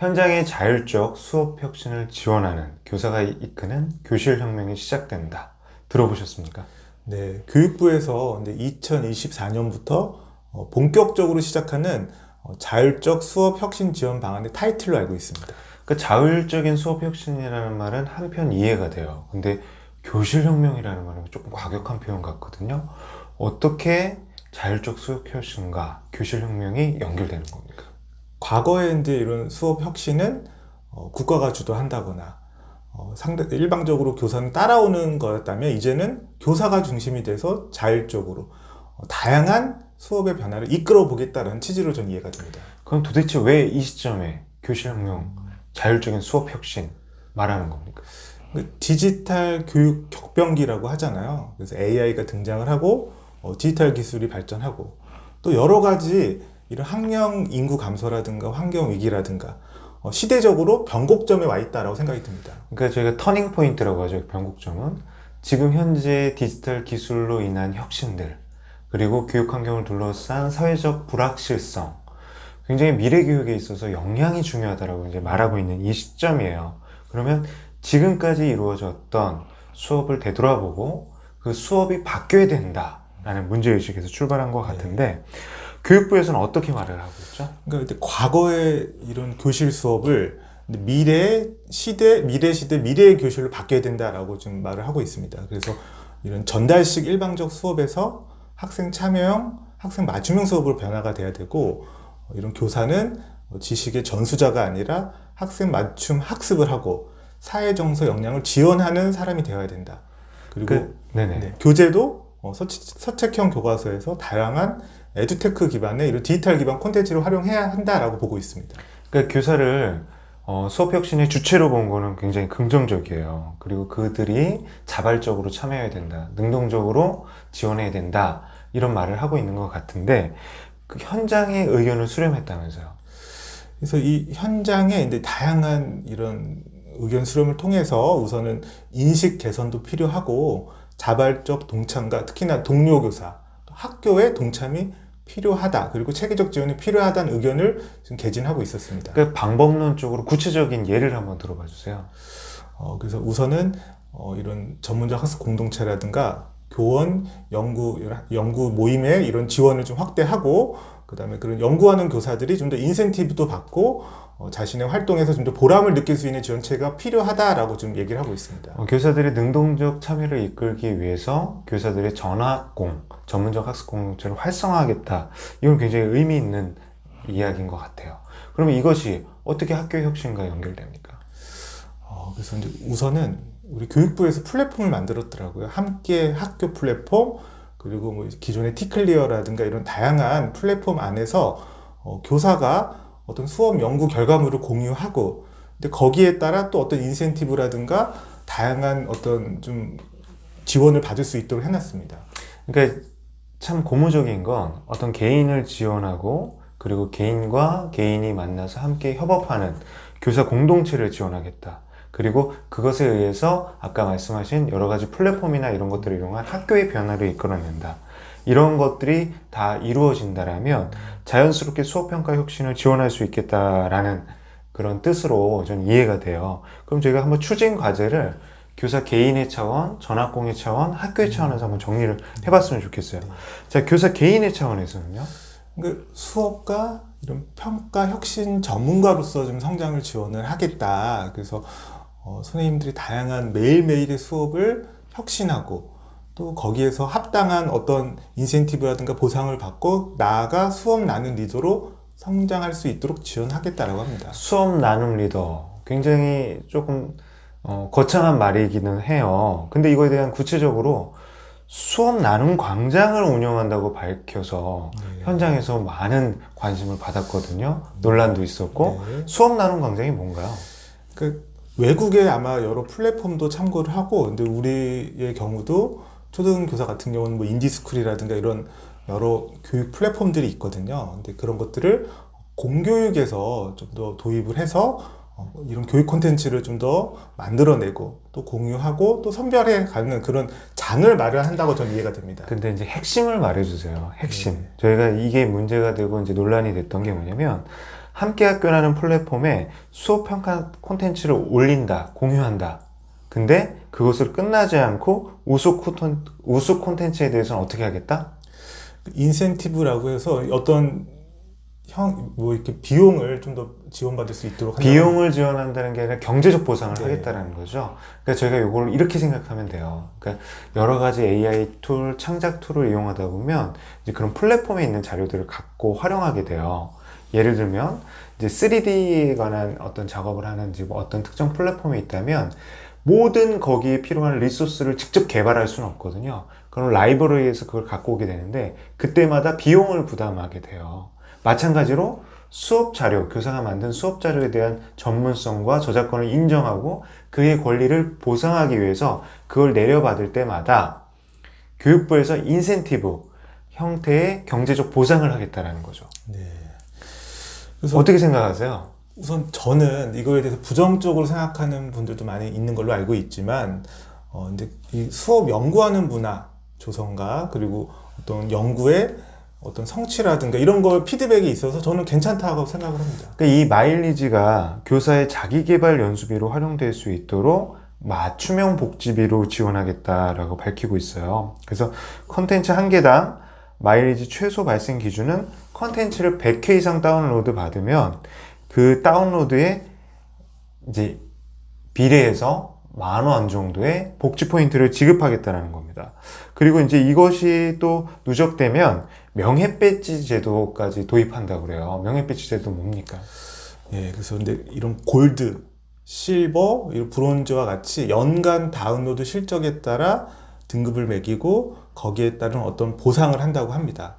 현장의 자율적 수업 혁신을 지원하는 교사가 이끄는 교실 혁명이 시작된다. 들어보셨습니까? 네, 교육부에서 2024년부터 본격적으로 시작하는 자율적 수업 혁신 지원 방안의 타이틀로 알고 있습니다. 그 자율적인 수업 혁신이라는 말은 한편 이해가 돼요. 근데 교실 혁명이라는 말은 조금 과격한 표현 같거든요. 어떻게 자율적 수업 혁신과 교실 혁명이 연결되는 겁니까? 과거에 이제 이런 수업 혁신은 국가가 주도한다거나 일방적으로 교사는 따라오는 거였다면 이제는 교사가 중심이 돼서 자율적으로 다양한 수업의 변화를 이끌어 보겠다는 취지로 전 이해가 됩니다. 그럼 도대체 왜 이 시점에 교실 혁명, 자율적인 수업 혁신 말하는 겁니까? 디지털 교육 격변기라고 하잖아요. 그래서 AI가 등장을 하고 디지털 기술이 발전하고 또 여러 가지 이런 학령 인구 감소라든가 환경 위기라든가 시대적으로 변곡점에 와 있다라고 생각이 듭니다. 그러니까 저희가 터닝 포인트라고 하죠. 변곡점은 지금 현재 디지털 기술로 인한 혁신들, 그리고 교육 환경을 둘러싼 사회적 불확실성, 굉장히 미래 교육에 있어서 역량이 중요하다라고 이제 말하고 있는 이 시점이에요. 그러면 지금까지 이루어졌던 수업을 되돌아보고 그 수업이 바뀌어야 된다라는 문제의식에서 출발한 것 같은데, 교육부에서는 어떻게 말을 하고 있죠? 그러니까 과거의 이런 교실 수업을 미래 시대, 미래의 교실로 바뀌어야 된다라고 좀 말을 하고 있습니다. 그래서 이런 전달식 일방적 수업에서 학생 참여형, 학생 맞춤형 수업으로 변화가 돼야 되고, 이런 교사는 지식의 전수자가 아니라 학생 맞춤 학습을 하고 사회 정서 역량을 지원하는 사람이 되어야 된다. 그리고 교재도 서책형 교과서에서 다양한 에듀테크 기반의 이런 디지털 기반 콘텐츠를 활용해야 한다라고 보고 있습니다. 그러니까 교사를 수업 혁신의 주체로 본 거는 굉장히 긍정적이에요. 그리고 그들이 자발적으로 참여해야 된다, 능동적으로 지원해야 된다, 이런 말을 하고 있는 것 같은데, 그 현장의 의견을 수렴했다면서요? 그래서 이 현장에 이제 다양한 이런 의견 수렴을 통해서 우선은 인식 개선도 필요하고 자발적 동참과 특히나 동료 교사, 학교의 동참이 필요하다. 그리고 체계적 지원이 필요하다는 의견을 지금 개진하고 있었습니다. 그 방법론적으로 구체적인 예를 한번 들어봐 주세요. 그래서 우선은 이런 전문적 학습 공동체라든가 교원, 연구 모임의 이런 지원을 좀 확대하고, 그 다음에 그런 연구하는 교사들이 좀 더 인센티브도 받고 자신의 활동에서 좀 더 보람을 느낄 수 있는 지원체가 필요하다라고 좀 얘기를 하고 있습니다. 교사들의 능동적 참여를 이끌기 위해서 교사들의 전학공, 전문적 학습 공동체를 활성화하겠다. 이건 굉장히 의미 있는 이야기인 것 같아요. 그러면 이것이 어떻게 학교 혁신과 연결됩니까? 그래서 이제 우선은 우리 교육부에서 플랫폼을 만들었더라고요. 함께 학교 플랫폼, 그리고 뭐 기존의 티클리어라든가 이런 다양한 플랫폼 안에서 교사가 어떤 수업 연구 결과물을 공유하고, 근데 거기에 따라 또 어떤 인센티브라든가 다양한 어떤 좀 지원을 받을 수 있도록 해놨습니다. 그러니까 참 고무적인 건 어떤 개인을 지원하고, 그리고 개인과 개인이 만나서 함께 협업하는 교사 공동체를 지원하겠다. 그리고 그것에 의해서 아까 말씀하신 여러 가지 플랫폼이나 이런 것들을 이용한 학교의 변화를 이끌어낸다. 이런 것들이 다 이루어진다라면 자연스럽게 수업평가 혁신을 지원할 수 있겠다라는 그런 뜻으로 전 이해가 돼요. 그럼 저희가 한번 추진 과제를 교사 개인의 차원, 전학공의 차원, 학교의 차원에서 한번 정리를 해봤으면 좋겠어요. 자, 교사 개인의 차원에서는요? 수업과 이런 평가 혁신 전문가로서 좀 성장을 지원을 하겠다. 그래서 선생님들이 다양한 매일매일의 수업을 혁신하고 또 거기에서 합당한 어떤 인센티브라든가 보상을 받고 나아가 수업 나눔 리더로 성장할 수 있도록 지원하겠다라고 합니다. 수업 나눔 리더, 굉장히 조금 거창한 말이기는 해요. 근데 이거에 대한 구체적으로 수업 나눔 광장을 운영한다고 밝혀서 현장에서 많은 관심을 받았거든요. 논란도 있었고. 수업 나눔 광장이 뭔가요? 외국에 아마 여러 플랫폼도 참고를 하고, 근데 우리의 경우도 초등교사 같은 경우는 뭐 인디스쿨이라든가 이런 여러 교육 플랫폼들이 있거든요. 근데 그런 것들을 공교육에서 좀 더 도입을 해서 이런 교육 콘텐츠를 좀 더 만들어내고 또 공유하고 또 선별해 가는 그런 장을 마련한다고 저는 이해가 됩니다. 근데 이제 핵심을 말해주세요. 핵심. 저희가 이게 문제가 되고 이제 논란이 됐던 게 뭐냐면, 함께 학교라는 플랫폼에 수업 평가 콘텐츠를 올린다, 공유한다. 근데 그것을 끝나지 않고 우수 콘텐츠에 대해서는 어떻게 하겠다? 인센티브라고 해서 어떤 이렇게 비용을 좀 더 지원받을 수 있도록 비용을 지원한다는 게 아니라 경제적 보상을 네. 하겠다라는 거죠. 그러니까 저희가 이걸 이렇게 생각하면 돼요. 그러니까 여러 가지 AI 툴, 창작 툴을 이용하다 보면 이제 그런 플랫폼에 있는 자료들을 갖고 활용하게 돼요. 예를 들면 이제 3D에 관한 어떤 작업을 하는 뭐 어떤 특정 플랫폼에 있다면 모든 거기에 필요한 리소스를 직접 개발할 수는 없거든요. 그럼 라이브러리에서 그걸 갖고 오게 되는데 그때마다 비용을 부담하게 돼요. 마찬가지로 수업 자료, 교사가 만든 수업 자료에 대한 전문성과 저작권을 인정하고 그의 권리를 보상하기 위해서 그걸 내려받을 때마다 교육부에서 인센티브 형태의 경제적 보상을 하겠다라는 거죠. 네. 그래서 어떻게 생각하세요? 우선 저는 이거에 대해서 부정적으로 생각하는 분들도 많이 있는 걸로 알고 있지만, 근데 이 수업 연구하는 문화 조성과 그리고 어떤 연구의 어떤 성취라든가 이런 거 피드백이 있어서 저는 괜찮다고 생각을 합니다. 그러니까 이 마일리지가 교사의 자기개발 연수비로 활용될 수 있도록 맞춤형 복지비로 지원하겠다라고 밝히고 있어요. 그래서 컨텐츠 한 개당 마일리지 최소 발생 기준은 컨텐츠를 100회 이상 다운로드 받으면 그 다운로드에 이제 비례해서 10,000원 정도의 복지 포인트를 지급하겠다는 겁니다. 그리고 이제 이것이 또 누적되면 명예 배지 제도까지 도입한다고 그래요. 명예 배지 제도 뭡니까? 예, 그래서 근데 이런 골드, 실버, 이런 브론즈와 같이 연간 다운로드 실적에 따라 등급을 매기고 거기에 따른 어떤 보상을 한다고 합니다.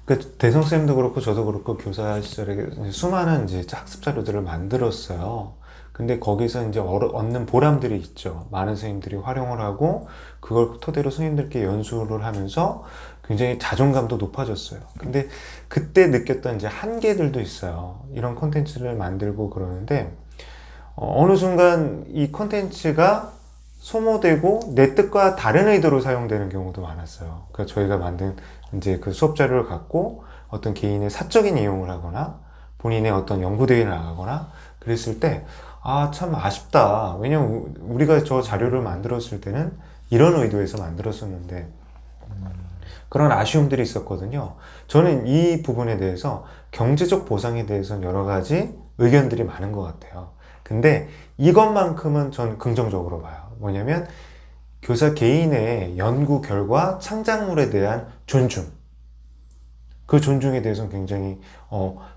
그 대성 쌤도 그렇고 저도 그렇고 교사 시절에 수많은 이제 학습 자료들을 만들었어요. 근데 거기서 이제 얻는 보람들이 있죠. 많은 선생님들이 활용을 하고 그걸 토대로 선생님들께 연수를 하면서 굉장히 자존감도 높아졌어요. 근데 그때 느꼈던 이제 한계들도 있어요. 이런 콘텐츠를 만들고 그러는데 어느 순간 이 콘텐츠가 소모되고 내 뜻과 다른 의도로 사용되는 경우도 많았어요. 그러니까 저희가 만든 이제 그 수업 자료를 갖고 어떤 개인의 사적인 이용을 하거나 본인의 어떤 연구대회를 나가거나 그랬을 때 참 아쉽다. 왜냐면 우리가 저 자료를 만들었을 때는 이런 의도에서 만들었었는데 그런 아쉬움들이 있었거든요. 저는 이 부분에 대해서 경제적 보상에 대해서는 여러 가지 의견들이 많은 것 같아요. 근데 이것만큼은 전 긍정적으로 봐요. 뭐냐면 교사 개인의 연구 결과 창작물에 대한 존중. 그 존중에 대해서는 굉장히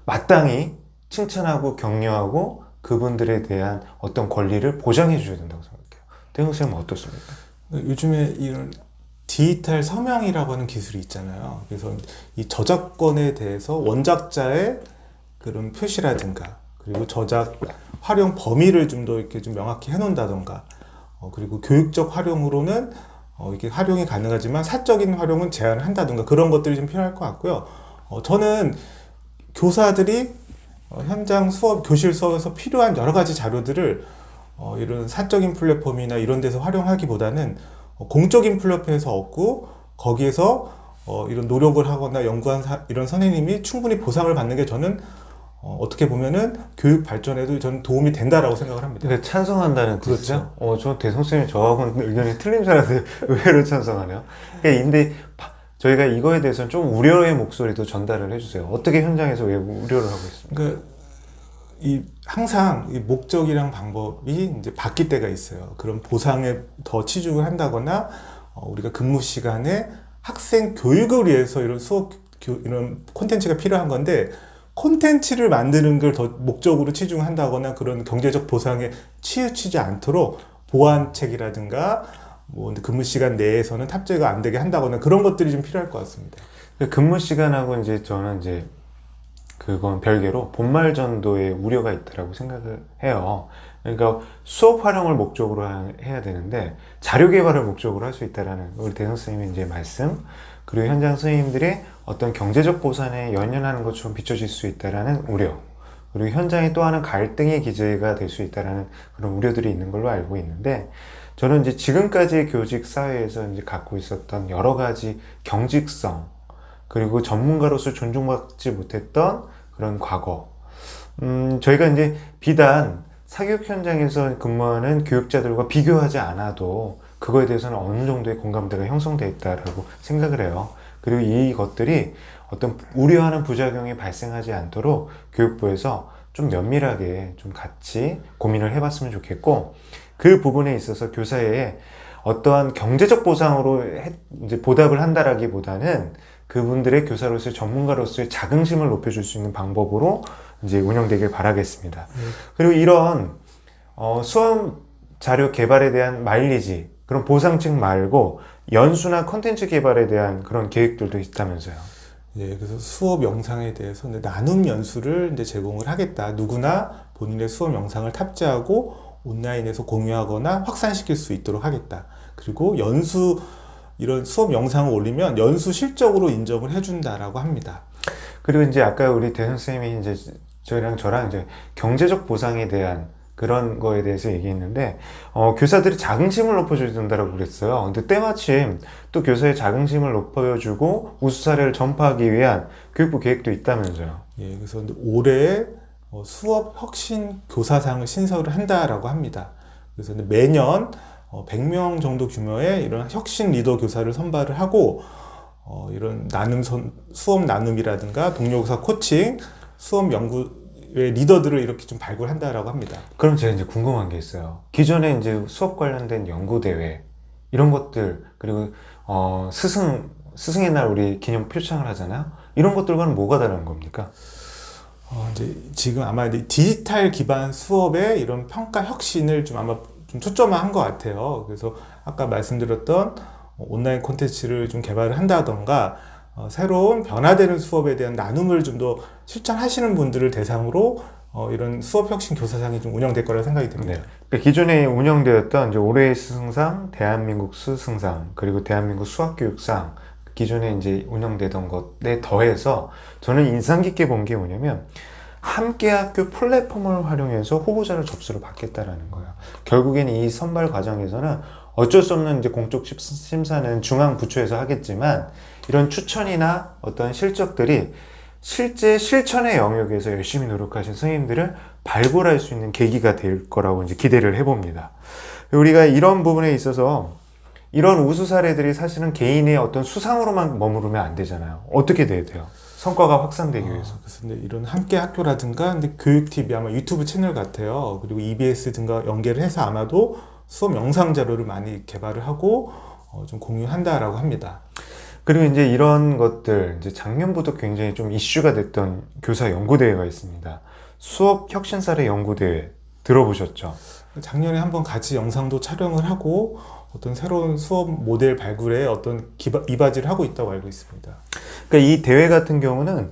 마땅히 칭찬하고 격려하고 그분들에 대한 어떤 권리를 보장해 줘야 된다고 생각해요. 대웅 쌤은 어떻습니까? 요즘에 이런 디지털 서명이라고 하는 기술이 있잖아요. 그래서 이 저작권에 대해서 원작자의 그런 표시라든가 그리고 저작 활용 범위를 좀 더 이렇게 좀 명확히 해놓는다던가 그리고 교육적 활용으로는 이게 활용이 가능하지만 사적인 활용은 제한을 한다든가 그런 것들이 좀 필요할 것 같고요. 저는 교사들이 현장 수업, 교실 수업에서 필요한 여러 가지 자료들을 이런 사적인 플랫폼이나 이런 데서 활용하기보다는 공적인 플랫폼에서 얻고 거기에서 이런 노력을 하거나 연구한 이런 선생님이 충분히 보상을 받는 게 저는 어떻게 보면은 교육 발전에도 저는 도움이 된다라고 생각을 합니다. 그러니까 찬성한다는 뜻이죠? 저 대성쌤이 저하고는 의견이 틀린 줄 알았는데 의외로 찬성하네요. 그러니까 근데 저희가 이거에 대해서는 좀 우려의 목소리도 전달을 해주세요. 어떻게 현장에서 왜 우려를 하고 있습니까? 그러니까 항상 이 목적이랑 방법이 이제 바뀔 때가 있어요. 그런 보상에 더 치중을 한다거나 우리가 근무 시간에 학생 교육을 위해서 이런 이런 콘텐츠가 필요한 건데 콘텐츠를 만드는 걸 더 목적으로 치중한다거나 그런 경제적 보상에 치우치지 않도록 보완책이라든가 뭐 근무 시간 내에서는 탑재가 안 되게 한다거나 그런 것들이 좀 필요할 것 같습니다. 근무 시간하고 이제 저는 이제 그건 별개로 본말 전도에 우려가 있다라고 생각을 해요. 그러니까 수업 활용을 목적으로 해야 되는데 자료 개발을 목적으로 할 수 있다라는 우리 대성 선생님의 이제 말씀, 그리고 현장 선생님들의 어떤 경제적 보상에 연연하는 것처럼 비춰질 수 있다라는 우려, 그리고 현장에 또 하는 갈등의 기제가 될 수 있다라는 그런 우려들이 있는 걸로 알고 있는데, 저는 이제 지금까지의 교직 사회에서 이제 갖고 있었던 여러 가지 경직성, 그리고 전문가로서 존중받지 못했던 그런 과거, 저희가 이제 비단 사교육 현장에서 근무하는 교육자들과 비교하지 않아도 그거에 대해서는 어느 정도의 공감대가 형성되어 있다라고 생각을 해요. 그리고 이것들이 어떤 우려하는 부작용이 발생하지 않도록 교육부에서 좀 면밀하게 좀 같이 고민을 해봤으면 좋겠고, 그 부분에 있어서 교사의 어떠한 경제적 보상으로 이제 보답을 한다라기보다는 그분들의 교사로서의 전문가로서의 자긍심을 높여줄 수 있는 방법으로 이제 운영되길 바라겠습니다. 그리고 이런 수험 자료 개발에 대한 마일리지, 그런 보상책 말고 연수나 컨텐츠 개발에 대한 그런 계획들도 있다면서요. 예, 그래서 수업 영상에 대해서 이제 나눔 연수를 이제 제공을 하겠다. 누구나 본인의 수업 영상을 탑재하고 온라인에서 공유하거나 확산시킬 수 있도록 하겠다. 그리고 연수, 이런 수업 영상을 올리면 연수 실적으로 인정을 해준다라고 합니다. 그리고 이제 아까 우리 대 선생님이 이제 저희랑 저랑 이제 경제적 보상에 대한 그런 거에 대해서 얘기했는데, 교사들이 자긍심을 높여줘야 된다고 그랬어요. 근데 때마침 또 교사의 자긍심을 높여주고 우수 사례를 전파하기 위한 교육부 계획도 있다면서요. 예, 그래서 올해 수업 혁신 교사상을 신설을 한다라고 합니다. 그래서 매년 100명 정도 규모의 이런 혁신 리더 교사를 선발을 하고, 이런 수업 나눔이라든가 동료 교사 코칭, 수업 연구의 리더들을 이렇게 좀 발굴한다라고 합니다. 그럼 제가 이제 궁금한 게 있어요. 기존에 이제 수업 관련된 연구대회, 이런 것들, 그리고, 스승의 날 우리 기념 표창을 하잖아요. 이런 것들과는 뭐가 다른 겁니까? 이제 지금 아마 이제 디지털 기반 수업의 이런 평가 혁신을 좀 아마 좀 초점화한 것 같아요. 그래서 아까 말씀드렸던 온라인 콘텐츠를 좀 개발을 한다던가, 새로운 변화되는 수업에 대한 나눔을 좀 더 실천하시는 분들을 대상으로 이런 수업 혁신 교사상이 좀 운영될 거라 생각이 듭니다. 네. 그러니까 기존에 운영되었던 이제 올해의 스승상, 대한민국 스승상, 그리고 대한민국 수학교육상, 기존에 이제 운영되던 것에 더해서 저는 인상 깊게 본 게 뭐냐면, 함께학교 플랫폼을 활용해서 후보자를 접수를 받겠다라는 거예요. 결국엔 이 선발 과정에서는 어쩔 수 없는 이제 공적 심사는 중앙 부처에서 하겠지만, 이런 추천이나 어떤 실적들이 실제 실천의 영역에서 열심히 노력하신 선생님들을 발굴할 수 있는 계기가 될 거라고 이제 기대를 해봅니다. 우리가 이런 부분에 있어서 이런 우수 사례들이 사실은 개인의 어떤 수상으로만 머무르면 안 되잖아요. 어떻게 돼야 돼요? 성과가 확산되기 위해서. 그래서 근데 이런 함께 학교라든가 근데 교육 TV 아마 유튜브 채널 같아요. 그리고 EBS 등과 연계를 해서 아마도 수업 영상 자료를 많이 개발을 하고 좀 공유한다라고 합니다. 그리고 이제 이런 것들, 이제 작년부터 굉장히 좀 이슈가 됐던 교사 연구대회가 있습니다. 수업 혁신 사례 연구대회 들어보셨죠? 작년에 한번 같이 영상도 촬영을 하고 어떤 새로운 수업 모델 발굴에 어떤 이바지를 하고 있다고 알고 있습니다. 그러니까 이 대회 같은 경우는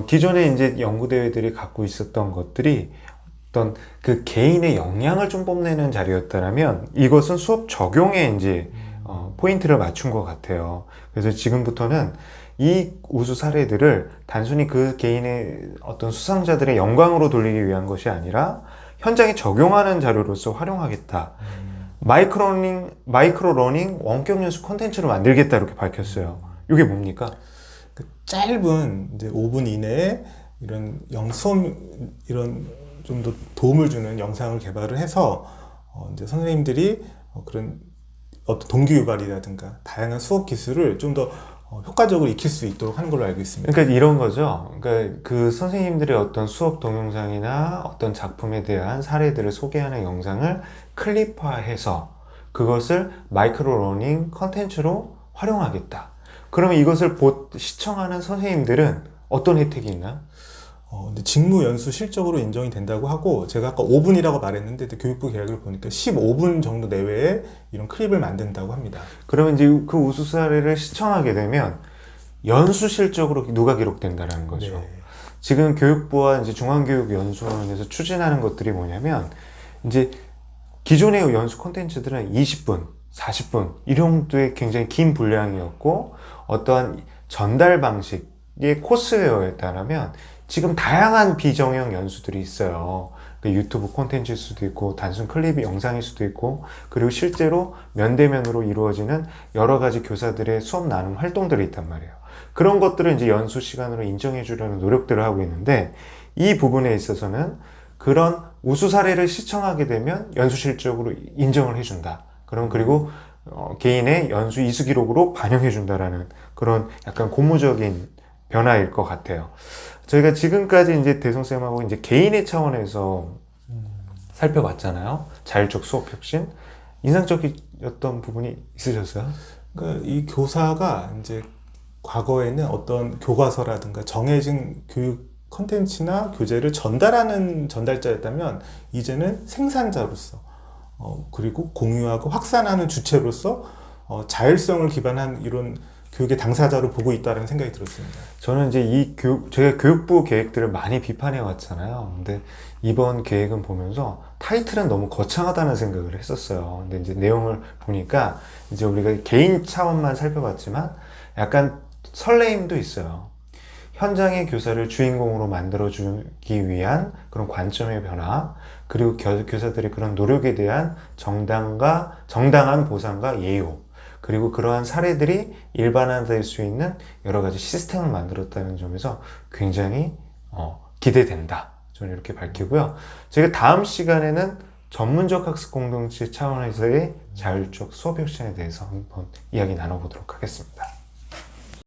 기존에 이제 연구대회들이 갖고 있었던 것들이 어떤 그 개인의 역량을 좀 뽐내는 자리였다면, 이것은 수업 적용에 이제 포인트를 맞춘 것 같아요. 그래서 지금부터는 이 우수 사례들을 단순히 그 개인의 어떤 수상자들의 영광으로 돌리기 위한 것이 아니라 현장에 적용하는 자료로서 활용하겠다. 마이크로 러닝 원격 연수 콘텐츠로 만들겠다, 이렇게 밝혔어요. 이게 뭡니까? 그 짧은 이제 5분 이내에 이런 수업 이런 좀 더 도움을 주는 영상을 개발을 해서 이제 선생님들이 그런 어떤 동기 유발이라든가 다양한 수업 기술을 좀 더 효과적으로 익힐 수 있도록 하는 걸로 알고 있습니다. 그러니까 이런 거죠. 그러니까 그 선생님들의 어떤 수업 동영상이나 어떤 작품에 대한 사례들을 소개하는 영상을 클립화해서 그것을 마이크로 러닝 컨텐츠로 활용하겠다. 그러면 이것을 시청하는 선생님들은 어떤 혜택이 있나요? 근데 직무 연수 실적으로 인정이 된다고 하고, 제가 아까 5분이라고 말했는데 교육부 계약을 보니까 15분 정도 내외에 이런 클립을 만든다고 합니다. 그러면 이제 그 우수 사례를 시청하게 되면 연수 실적으로 누가 기록된다라는 거죠. 네. 지금 교육부와 이제 중앙교육연수원에서 추진하는 것들이 뭐냐면, 이제 기존의 연수 콘텐츠들은 20분, 40분 이 정도의 굉장히 긴 분량이었고, 어떠한 전달 방식의 코스웨어에 따르면 지금 다양한 비정형 연수들이 있어요. 유튜브 콘텐츠일 수도 있고, 단순 클립 영상일 수도 있고, 그리고 실제로 면대면으로 이루어지는 여러 가지 교사들의 수업 나눔 활동들이 있단 말이에요. 그런 것들을 이제 연수 시간으로 인정해 주려는 노력들을 하고 있는데, 이 부분에 있어서는 그런 우수 사례를 시청하게 되면 연수 실적으로 인정을 해준다. 그럼 그리고 개인의 연수 이수 기록으로 반영해준다라는 그런 약간 고무적인 변화일 것 같아요. 저희가 지금까지 이제 대성쌤하고 이제 개인의 차원에서 살펴봤잖아요. 자율적 수업 혁신. 인상적이었던 부분이 있으셨어요? 그러니까 이 교사가 이제 과거에는 어떤 교과서라든가 정해진 교육 컨텐츠나 교재를 전달하는 전달자였다면 이제는 생산자로서 그리고 공유하고 확산하는 주체로서 자율성을 기반한 이런 교육의 당사자로 보고 있다는 생각이 들었습니다. 저는 이제 제가 교육부 계획들을 많이 비판해 왔잖아요. 근데 이번 계획은 보면서 타이틀은 너무 거창하다는 생각을 했었어요. 근데 이제 내용을 보니까 이제 우리가 개인 차원만 살펴봤지만 약간 설레임도 있어요. 현장의 교사를 주인공으로 만들어주기 위한 그런 관점의 변화, 그리고 교사들의 그런 노력에 대한 정당한 보상과 예우, 그리고 그러한 사례들이 일반화될 수 있는 여러 가지 시스템을 만들었다는 점에서 굉장히 기대된다. 저는 이렇게 밝히고요. 제가 다음 시간에는 전문적 학습 공동체 차원에서의 자율적 수업 혁신에 대해서 한번 이야기 나눠보도록 하겠습니다.